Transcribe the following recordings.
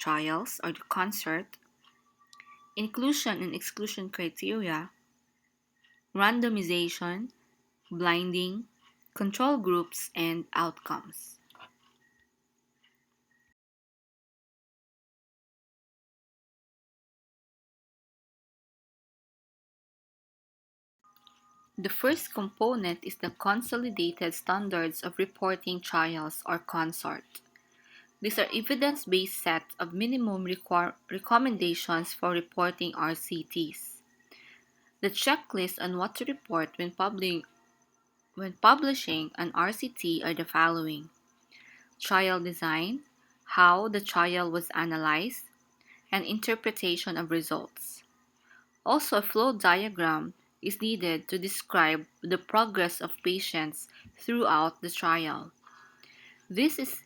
trials or the consort, inclusion and exclusion criteria, randomization, blinding, control groups, and outcomes. The first component is the Consolidated Standards of Reporting Trials or consort. These are evidence-based sets of minimum recommendations for reporting RCTs. The checklist on what to report when publishing an RCT are the following: trial design, how the trial was analyzed, and interpretation of results. Also, a flow diagram is needed to describe the progress of patients throughout the trial. This is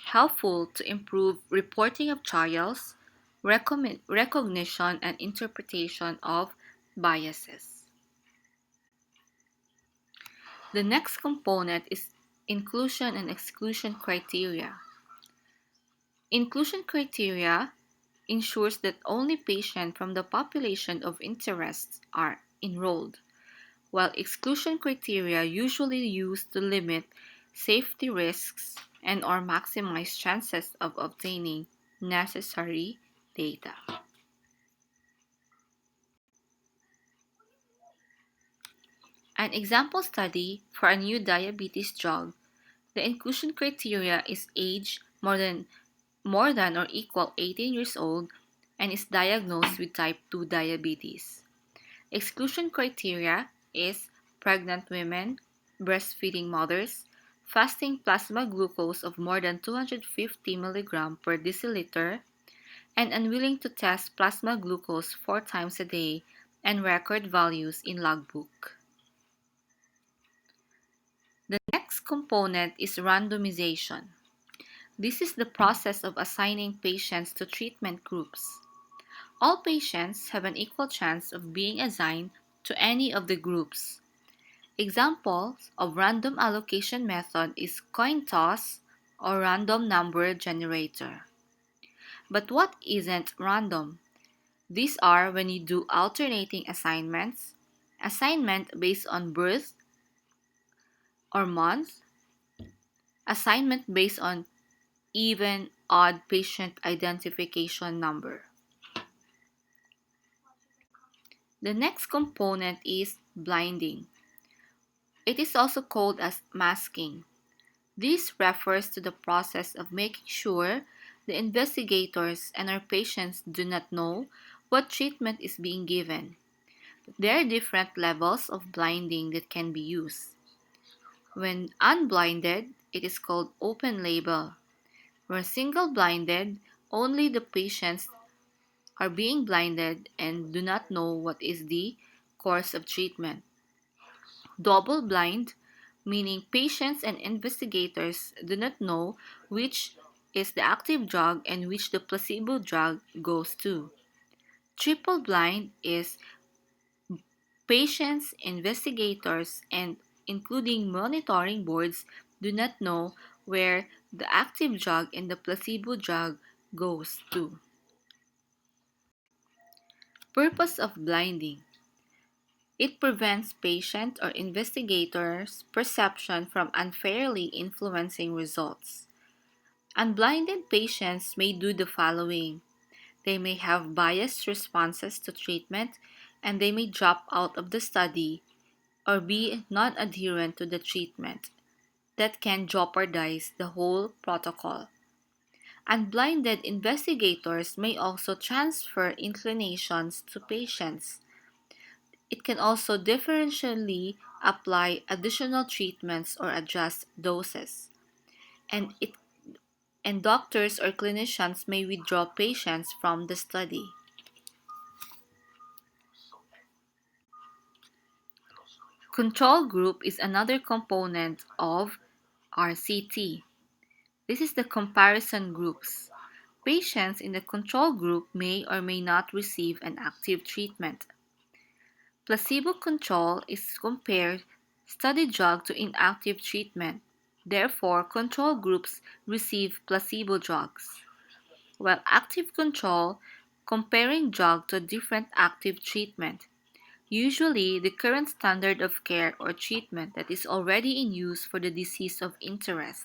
helpful to improve reporting of trials, recognition, and interpretation of biases. The next component is inclusion and exclusion criteria. Inclusion criteria ensures that only patients from the population of interest are enrolled, while exclusion criteria usually used to limit safety risks and or maximize chances of obtaining necessary data. An example study for a new diabetes drug, the inclusion criteria is age more than or equal 18 years old and is diagnosed with type 2 diabetes. Exclusion criteria is pregnant women, breastfeeding mothers, fasting plasma glucose of more than 250 mg per deciliter, and unwilling to test plasma glucose 4 times a day and record values in logbook. The next component is randomization. This is the process of assigning patients to treatment groups. All patients have an equal chance of being assigned to any of the groups. Examples of random allocation method is coin toss or random number generator. But what isn't random? These are when you do alternating assignments, assignment based on birth or month, assignment based on even odd patient identification number. The next component is blinding. It is also called as masking. This refers to the process of making sure the investigators and our patients do not know what treatment is being given. There are different levels of blinding that can be used. When unblinded, it is called open label. When single blinded, only the patients are being blinded and do not know what is the course of treatment. Double blind, meaning patients and investigators do not know which is the active drug and which the placebo drug goes to. Triple blind is patients, investigators, and including monitoring boards do not know where the active drug and the placebo drug goes to. Purpose of blinding. It prevents patient or investigators' perception from unfairly influencing results. Unblinded patients may do the following. They may have biased responses to treatment and they may drop out of the study or be non-adherent to the treatment. That can jeopardize the whole protocol. Unblinded investigators may also transfer inclinations to patients. It can also differentially apply additional treatments or adjust doses. And doctors or clinicians may withdraw patients from the study. Control group is another component of RCT. This is the comparison groups. Patients in the control group may or may not receive an active treatment. Placebo control is compared study drug to inactive treatment. Therefore, control groups receive placebo drugs. while active control, comparing drug to a different active treatment, usually the current standard of care or treatment that is already in use for the disease of interest.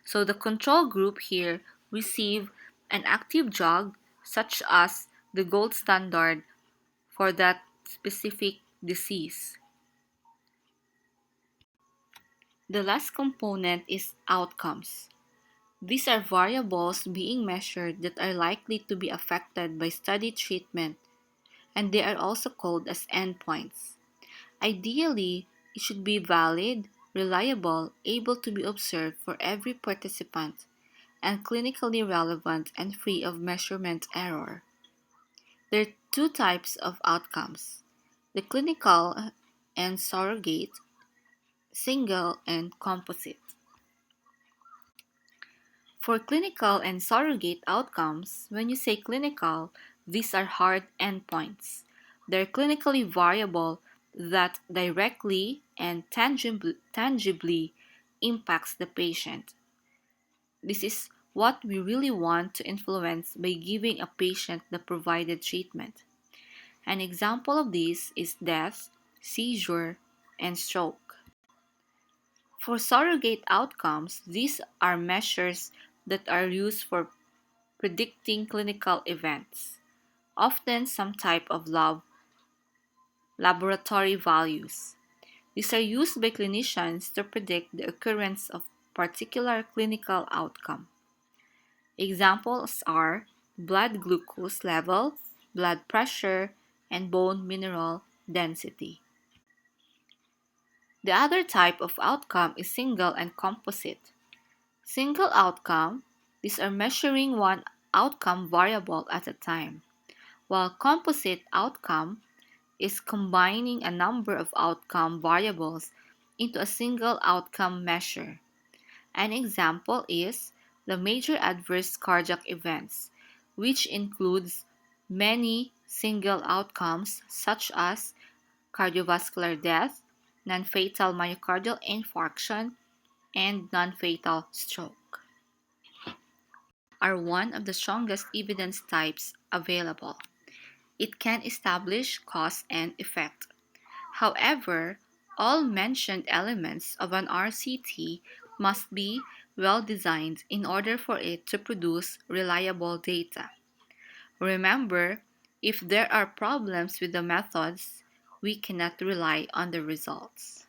So the control group here receive an active drug such as the gold standard for that specific disease. The last component is outcomes. These are variables being measured that are likely to be affected by study treatment, and they are also called as endpoints. Ideally, it should be valid, reliable, able to be observed for every participant, and clinically relevant and free of measurement error. There are two types of outcomes: the clinical and surrogate, single and composite. For clinical and surrogate outcomes, when you say clinical, these are hard endpoints. They're clinically variable that directly and tangibly impacts the patient. This is what we really want to influence by giving a patient the provided treatment. An example of this is death, seizure, and stroke. For surrogate outcomes, these are measures that are used for predicting clinical events, often some type of laboratory values. These are used by clinicians to predict the occurrence of particular clinical outcome. Examples are blood glucose level, blood pressure, and bone mineral density. The other type of outcome is single and composite. Single outcome, these are measuring one outcome variable at a time, while composite outcome is combining a number of outcome variables into a single outcome measure. An example is the major adverse cardiac events, which includes many single outcomes such as cardiovascular death, non-fatal myocardial infarction, and non-fatal stroke, are one of the strongest evidence types available. It can establish cause and effect. However, all mentioned elements of an RCT must be well designed in order for it to produce reliable data. Remember, if there are problems with the methods, we cannot rely on the results.